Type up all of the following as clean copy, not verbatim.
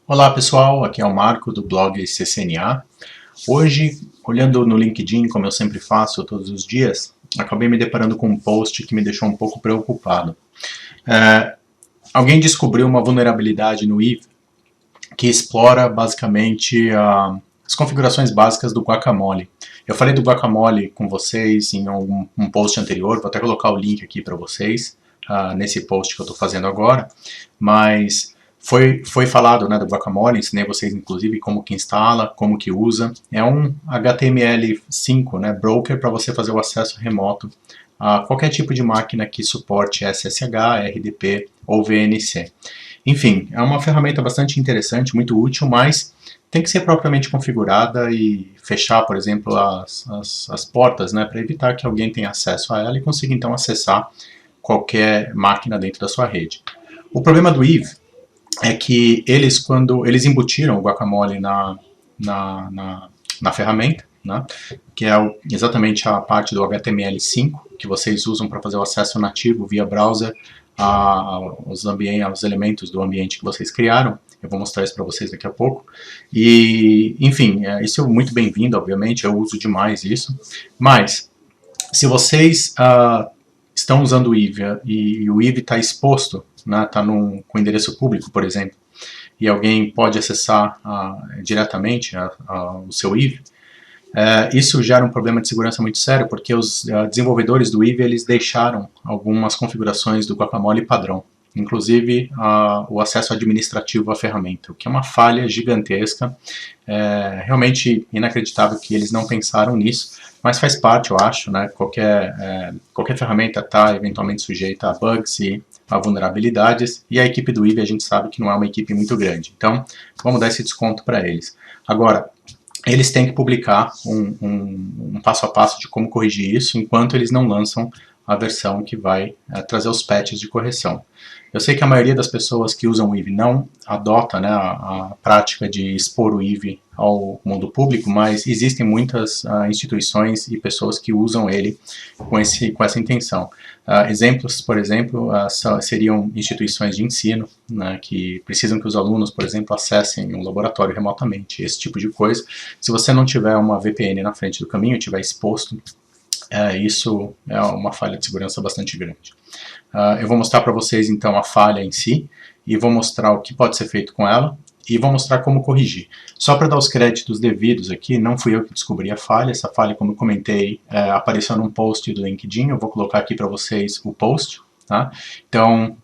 Olá pessoal, aqui é o Marco do blog CCNA. Hoje, olhando no LinkedIn, como eu sempre faço todos os dias, acabei me deparando com um post que me deixou um pouco preocupado. Alguém descobriu uma vulnerabilidade no Eve que explora basicamente as configurações básicas do Guacamole. Eu falei do Guacamole com vocês em um post anterior, vou até colocar o link aqui para vocês, nesse post que eu estou fazendo agora, mas foi falado, né, do Guacamole, ensinei vocês inclusive como que instala, como que usa. É um HTML5, né, broker para você fazer o acesso remoto a qualquer tipo de máquina que suporte SSH, RDP ou VNC. Enfim, é uma ferramenta bastante interessante, muito útil, mas tem que ser propriamente configurada e fechar, por exemplo, as portas, né, para evitar que alguém tenha acesso a ela e consiga então acessar qualquer máquina dentro da sua rede. O problema do Eve é que quando eles embutiram o Guacamole na ferramenta, né, que é exatamente a parte do HTML5 que vocês usam para fazer o acesso nativo via browser aos elementos do ambiente que vocês criaram. Eu vou mostrar isso para vocês daqui a pouco. E, enfim, isso é muito bem-vindo, obviamente, eu uso demais isso. Mas, se vocês estão usando o Eve e o Eve está exposto, né, está com endereço público, por exemplo, e alguém pode acessar diretamente o seu Eve, isso gera um problema de segurança muito sério, porque os desenvolvedores do Eve eles deixaram algumas configurações do Guacamole padrão, inclusive o acesso administrativo à ferramenta, o que é uma falha gigantesca, realmente inacreditável que eles não pensaram nisso, mas faz parte, eu acho, né? Qualquer ferramenta está eventualmente sujeita a bugs e a vulnerabilidades, e a equipe do Eve a gente sabe que não é uma equipe muito grande, então vamos dar esse desconto para eles. Agora, eles têm que publicar um passo a passo de como corrigir isso, enquanto eles não lançam a versão que vai trazer os patches de correção. Eu sei que a maioria das pessoas que usam o Eve não adota, né, a prática de expor o Eve ao mundo público, mas existem muitas instituições e pessoas que usam ele com essa intenção. Exemplos, por exemplo, seriam instituições de ensino, né, que precisam que os alunos, por exemplo, acessem um laboratório remotamente, esse tipo de coisa. Se você não tiver uma VPN na frente do caminho, estiver exposto, isso é uma falha de segurança bastante grande. Eu vou mostrar para vocês então a falha em si, e vou mostrar o que pode ser feito com ela, e vou mostrar como corrigir. Só para dar os créditos devidos aqui, não fui eu que descobri a falha, essa falha, como eu comentei, apareceu num post do LinkedIn, eu vou colocar aqui para vocês o post, tá? Então,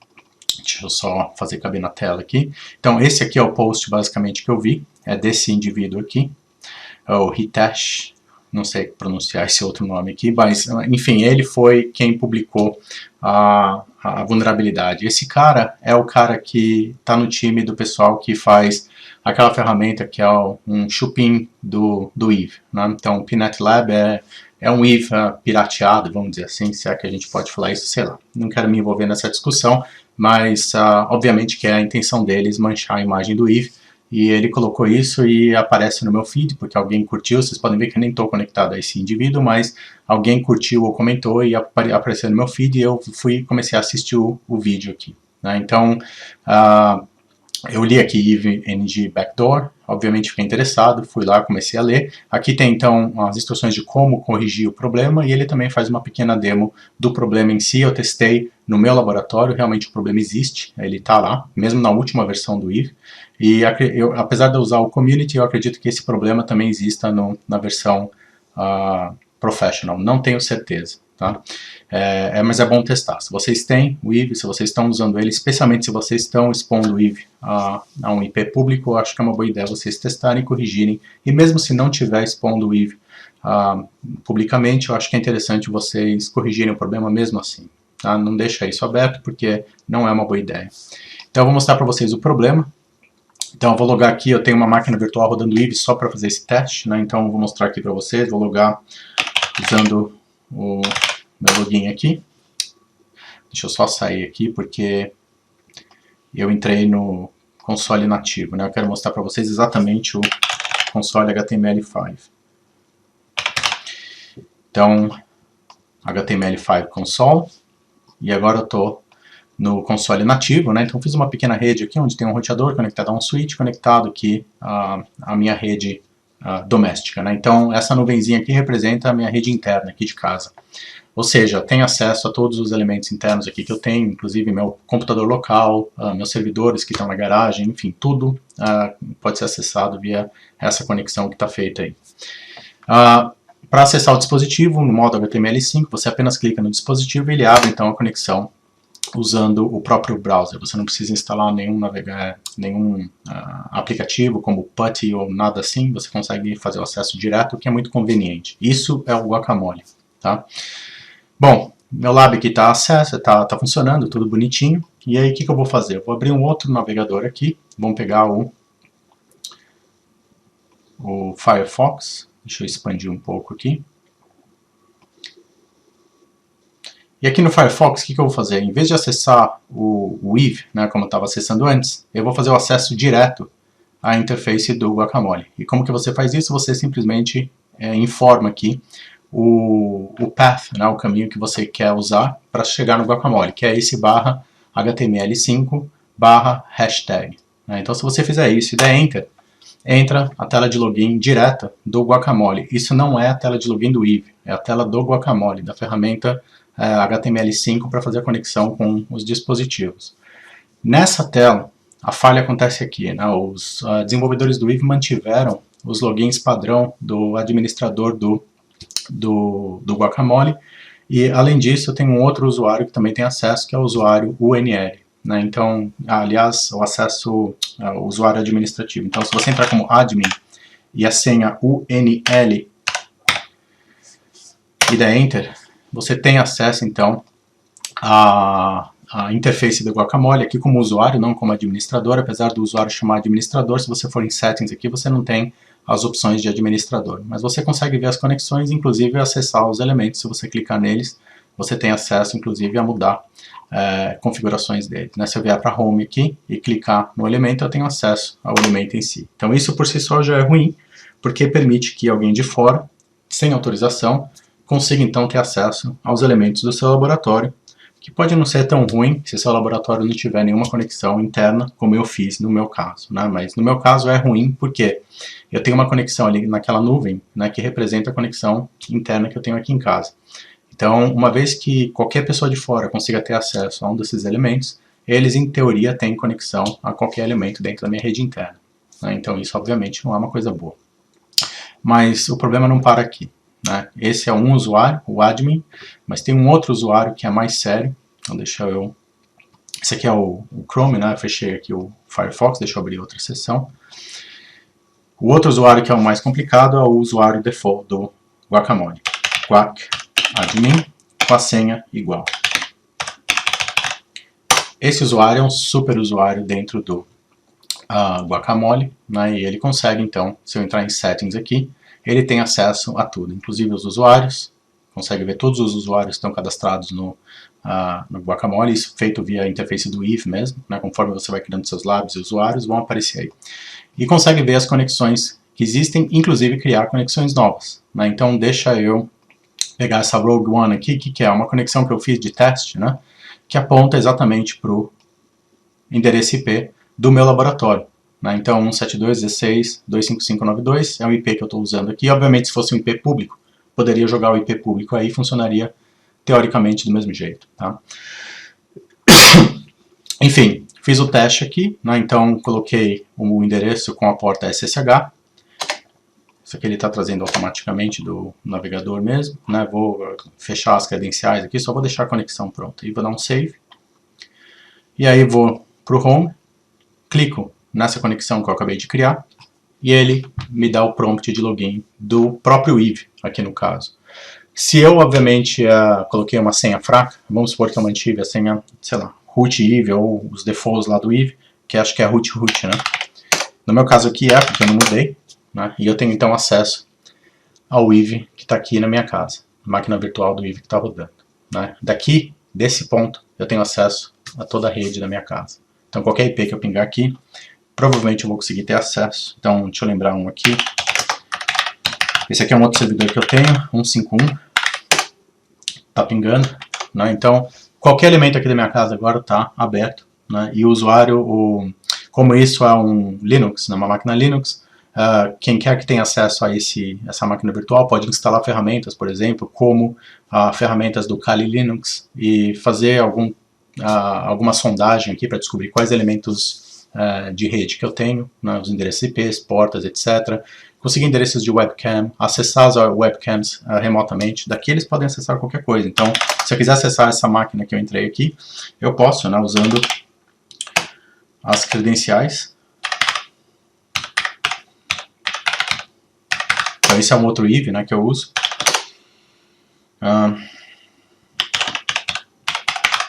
deixa eu só fazer caber na tela aqui. Então, esse aqui é o post basicamente que eu vi, é desse indivíduo aqui, o Hitesh, não sei pronunciar esse outro nome aqui, mas enfim, ele foi quem publicou a vulnerabilidade. Esse cara é o cara que está no time do pessoal que faz aquela ferramenta que é um chupin do Eve, né? Então o Pinet Lab é um Eve pirateado, vamos dizer assim, se é que a gente pode falar isso, sei lá. Não quero me envolver nessa discussão, mas obviamente que é a intenção deles manchar a imagem do Eve, e ele colocou isso e aparece no meu feed, porque alguém curtiu. Vocês podem ver que eu nem estou conectado a esse indivíduo, mas alguém curtiu ou comentou e apareceu no meu feed, e eu comecei a assistir o vídeo aqui, né? Então, eu li aqui Eve NG Backdoor, obviamente fiquei interessado, fui lá, comecei a ler. Aqui tem então as instruções de como corrigir o problema, e ele também faz uma pequena demo do problema em si. Eu testei no meu laboratório, realmente o problema existe, ele está lá, mesmo na última versão do Eve. E apesar de eu usar o Community, eu acredito que esse problema também exista na versão Professional, não tenho certeza. Tá? Mas é bom testar. Se vocês têm o Eve, se vocês estão usando ele, especialmente se vocês estão expondo o Eve a um IP público, eu acho que é uma boa ideia vocês testarem e corrigirem. E mesmo se não estiver expondo o Eve publicamente, eu acho que é interessante vocês corrigirem o problema mesmo assim. Tá? Não deixa isso aberto, porque não é uma boa ideia. Então eu vou mostrar para vocês o problema. Então eu vou logar aqui, eu tenho uma máquina virtual rodando Eve só para fazer esse teste, né? Então eu vou mostrar aqui para vocês, vou logar usando o meu login aqui. Deixa eu só sair aqui porque eu entrei no console nativo, né? Eu quero mostrar para vocês exatamente o console HTML5. Então, HTML5 console, e agora eu estou no console nativo, né? Então fiz uma pequena rede aqui onde tem um roteador conectado a um switch, conectado aqui à minha rede doméstica, né? Então essa nuvenzinha aqui representa a minha rede interna aqui de casa. Ou seja, tem acesso a todos os elementos internos aqui que eu tenho, inclusive meu computador local, meus servidores que estão na garagem, enfim, tudo pode ser acessado via essa conexão que está feita aí. Para acessar o dispositivo, no modo HTML5, você apenas clica no dispositivo e ele abre então a conexão usando o próprio browser. Você não precisa instalar nenhum aplicativo como PuTTY ou nada assim, você consegue fazer o acesso direto, o que é muito conveniente. Isso é o Guacamole, tá? Bom, meu lab aqui está acesso, tá funcionando, tudo bonitinho. E aí o que eu vou fazer? Eu vou abrir um outro navegador aqui, vamos pegar o Firefox, deixa eu expandir um pouco aqui. E aqui no Firefox, o que eu vou fazer? Em vez de acessar o Weave, né, como eu estava acessando antes, eu vou fazer o acesso direto à interface do Guacamole. E como que você faz isso? Você simplesmente informa aqui o path, né, o caminho que você quer usar para chegar no Guacamole, que é esse /HTML5 /hashtag. Né? Então se você fizer isso e der Enter, entra a tela de login direta do Guacamole. Isso não é a tela de login do Weave, é a tela do Guacamole, da ferramenta HTML5 para fazer a conexão com os dispositivos. Nessa tela, a falha acontece aqui, né? Os desenvolvedores do Weave mantiveram os logins padrão do administrador do Guacamole, e além disso eu tenho um outro usuário que também tem acesso, que é o usuário UNL. Né? Então, aliás, o acesso ao usuário administrativo. Então, se você entrar como admin e a senha UNL e der Enter, você tem acesso, então, à interface do Guacamole aqui como usuário, não como administrador, apesar do usuário chamar administrador. Se você for em Settings aqui, você não tem as opções de administrador, mas você consegue ver as conexões, inclusive acessar os elementos. Se você clicar neles, você tem acesso, inclusive, a mudar configurações deles. Né? Se eu vier para Home aqui e clicar no elemento, eu tenho acesso ao elemento em si. Então isso por si só já é ruim, porque permite que alguém de fora, sem autorização, consiga então ter acesso aos elementos do seu laboratório, que pode não ser tão ruim se seu laboratório não tiver nenhuma conexão interna, como eu fiz no meu caso. Né? Mas no meu caso é ruim porque eu tenho uma conexão ali naquela nuvem, né, que representa a conexão interna que eu tenho aqui em casa. Então, uma vez que qualquer pessoa de fora consiga ter acesso a um desses elementos, eles em teoria têm conexão a qualquer elemento dentro da minha rede interna. Né? Então isso obviamente não é uma coisa boa. Mas o problema não para aqui. Né? Esse é um usuário, o admin, mas tem um outro usuário que é mais sério. Então deixa eu... Esse aqui é o Chrome, né? Eu fechei aqui o Firefox, deixa eu abrir outra seção. O outro usuário que é o mais complicado é o usuário default do Guacamole. Guac admin com a senha igual. Esse usuário é um super usuário dentro do Guacamole, né? E ele consegue então, se eu entrar em Settings aqui, ele tem acesso a tudo, inclusive os usuários, consegue ver todos os usuários que estão cadastrados no Guacamole, isso feito via a interface do Weave mesmo, né? Conforme você vai criando seus labs e usuários, vão aparecer aí. E consegue ver as conexões que existem, inclusive criar conexões novas. Né? Então deixa eu pegar essa Rogue One aqui, que é uma conexão que eu fiz de teste, né? Que aponta exatamente para o endereço IP do meu laboratório. Né? Então 172.16.255.92 é o IP que eu estou usando aqui. Obviamente, se fosse um IP público, poderia jogar o IP público aí, funcionaria teoricamente do mesmo jeito. Tá? Enfim, fiz o teste aqui, né? Então coloquei o endereço com a porta SSH. Isso aqui ele está trazendo automaticamente do navegador mesmo. Né? Vou fechar as credenciais aqui, só vou deixar a conexão pronta. E vou dar um save. E aí vou para o Home, clico nessa conexão que eu acabei de criar, e ele me dá o prompt de login do próprio Weave, aqui no caso. Se eu, obviamente, coloquei uma senha fraca, vamos supor que eu mantive a senha, sei lá, root Weave ou os defaults lá do Weave, que acho que é root, né? No meu caso aqui é, porque eu não mudei, né? E eu tenho então acesso ao Weave que está aqui na minha casa, a máquina virtual do Weave que está rodando. Né? Daqui, desse ponto, eu tenho acesso a toda a rede da minha casa. Então qualquer IP que eu pingar aqui, provavelmente eu vou conseguir ter acesso. Então deixa eu lembrar um aqui. Esse aqui é um outro servidor que eu tenho, 151. Tá pingando. Né? Então qualquer elemento aqui da minha casa agora está aberto, né? E o usuário, como isso é um Linux, uma máquina Linux, quem quer que tenha acesso a essa máquina virtual pode instalar ferramentas, por exemplo, como ferramentas do Kali Linux e fazer alguma sondagem aqui para descobrir quais elementos de rede que eu tenho, né, os endereços IPs, portas, etc. Conseguir endereços de webcam, acessar as webcams remotamente, daqui eles podem acessar qualquer coisa. Então, se eu quiser acessar essa máquina que eu entrei aqui, eu posso, né, usando as credenciais. Então, esse é um outro IV, né, que eu uso.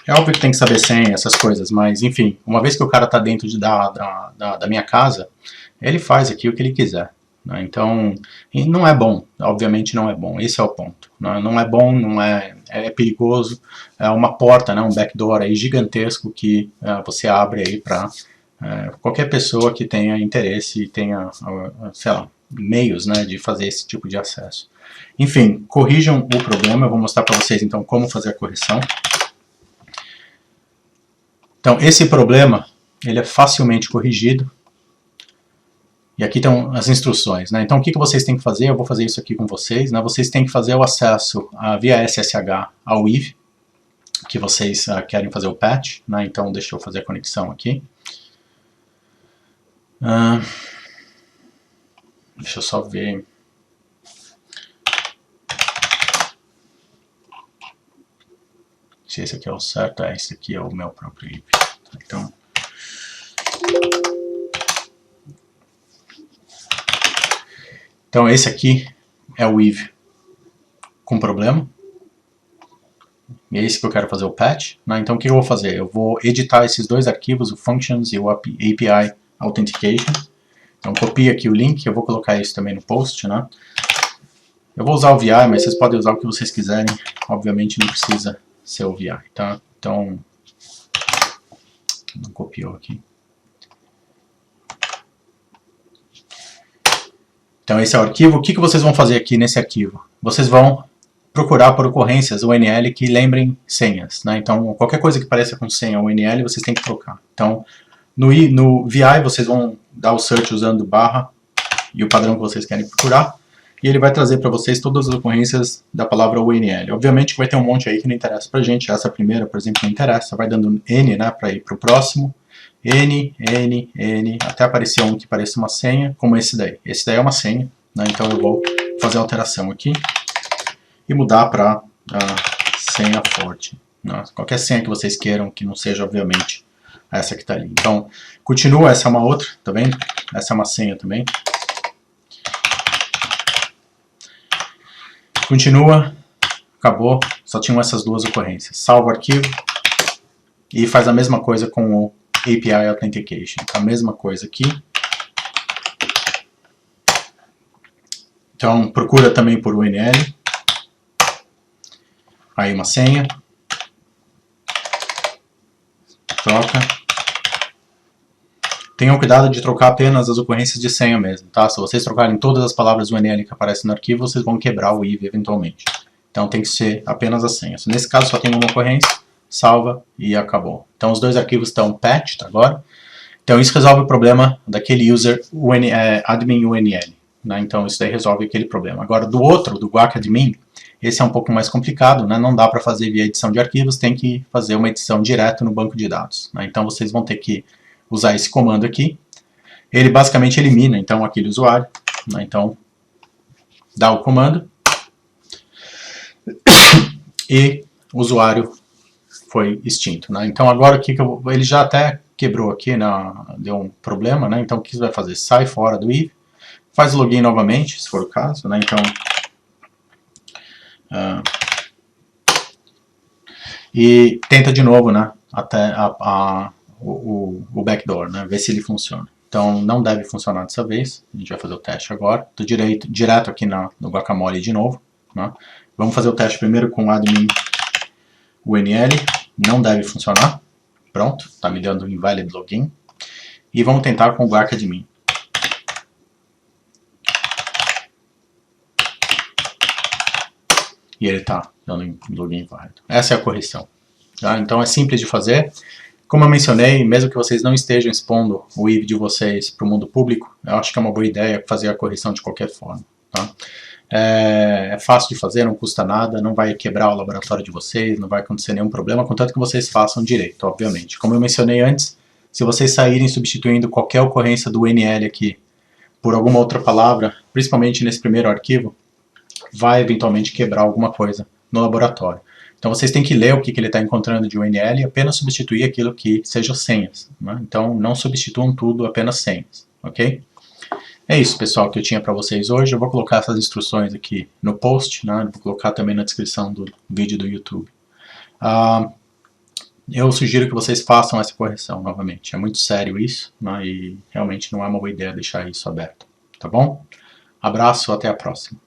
É óbvio que tem que saber senha, essas coisas, mas enfim, uma vez que o cara está dentro da minha casa, ele faz aqui o que ele quiser. Né? Então, não é bom, obviamente não é bom, esse é o ponto. Né? Não é bom, é perigoso, é uma porta, né, um backdoor aí gigantesco que você abre aí para qualquer pessoa que tenha interesse e tenha, sei lá, meios, né, de fazer esse tipo de acesso. Enfim, corrijam o problema, eu vou mostrar para vocês então como fazer a correção. Então, esse problema, ele é facilmente corrigido. E aqui estão as instruções, né? Então, o que vocês têm que fazer? Eu vou fazer isso aqui com vocês, né? Vocês têm que fazer o acesso via SSH ao IV, que vocês querem fazer o patch, né? Então, deixa eu fazer a conexão aqui. Deixa eu só ver. Se esse aqui é o certo, esse aqui é o meu próprio IP. Então esse aqui é o IV com problema. E é esse que eu quero fazer o patch. Né? Então o que eu vou fazer? Eu vou editar esses dois arquivos, o functions e o API authentication. Então copio aqui o link, eu vou colocar isso também no post. Né? Eu vou usar o VI, mas vocês podem usar o que vocês quiserem. Obviamente não precisa ser o VI, tá? Então, não copiou aqui. Então esse é o arquivo. O que vocês vão fazer aqui nesse arquivo? Vocês vão procurar por ocorrências UNL que lembrem senhas. Né? Então qualquer coisa que pareça com senha UNL vocês têm que trocar. Então no VI vocês vão dar o search usando barra e o padrão que vocês querem procurar. E ele vai trazer para vocês todas as ocorrências da palavra UNL. Obviamente vai ter um monte aí que não interessa pra gente. Essa primeira, por exemplo, não interessa. Vai dando N, né, para ir para o próximo. N, N, N, até aparecer um que pareça uma senha, como esse daí. Esse daí é uma senha, né, então eu vou fazer a alteração aqui e mudar para senha forte. Né, qualquer senha que vocês queiram, que não seja, obviamente, essa que está ali. Então, continua, essa é uma outra, tá vendo? Essa é uma senha também. Continua, acabou, só tinham essas duas ocorrências. Salva o arquivo e faz a mesma coisa com o API Authentication. A mesma coisa aqui. Então, procura também por UNL. Aí uma senha. Troca. Tenham cuidado de trocar apenas as ocorrências de senha mesmo, tá? Se vocês trocarem todas as palavras UNL que aparecem no arquivo, vocês vão quebrar o IV eventualmente. Então tem que ser apenas as senhas. Nesse caso só tem uma ocorrência, salva e acabou. Então os dois arquivos estão patched agora. Então isso resolve o problema daquele user admin UNL. Né? Então isso daí resolve aquele problema. Agora do outro, do guacadmin, esse é um pouco mais complicado, né? Não dá para fazer via edição de arquivos, tem que fazer uma edição direto no banco de dados. Né? Então vocês vão ter que usar esse comando aqui. Ele basicamente elimina então aquele usuário. Né? Então dá o comando e o usuário foi extinto. Né? Então agora ele já até quebrou aqui, né? Deu um problema. Né? Então o que você vai fazer? Sai fora do IV, faz o login novamente, se for o caso. Né? Então e tenta de novo, né? Até o backdoor, né? Ver se ele funciona. Então não deve funcionar dessa vez. A gente vai fazer o teste agora. Estou direto aqui no Guacamole de novo. Né? Vamos fazer o teste primeiro com o admin UNL. Não deve funcionar. Pronto, está me dando invalid login. E vamos tentar com o guacadmin. E ele está dando login inválido. Essa é a correção. Tá? Então é simples de fazer. Como eu mencionei, mesmo que vocês não estejam expondo o IV de vocês para o mundo público, eu acho que é uma boa ideia fazer a correção de qualquer forma. Tá? É fácil de fazer, não custa nada, não vai quebrar o laboratório de vocês, não vai acontecer nenhum problema, contanto que vocês façam direito, obviamente. Como eu mencionei antes, se vocês saírem substituindo qualquer ocorrência do NL aqui por alguma outra palavra, principalmente nesse primeiro arquivo, vai eventualmente quebrar alguma coisa no laboratório. Então vocês têm que ler o que ele está encontrando de UNL e apenas substituir aquilo que seja senhas. Né? Então não substituam tudo, apenas senhas, ok? É isso, pessoal, que eu tinha para vocês hoje. Eu vou colocar essas instruções aqui no post, né? Vou colocar também na descrição do vídeo do YouTube. Eu sugiro que vocês façam essa correção novamente. É muito sério isso, né? E realmente não é uma boa ideia deixar isso aberto. Tá bom? Abraço, até a próxima.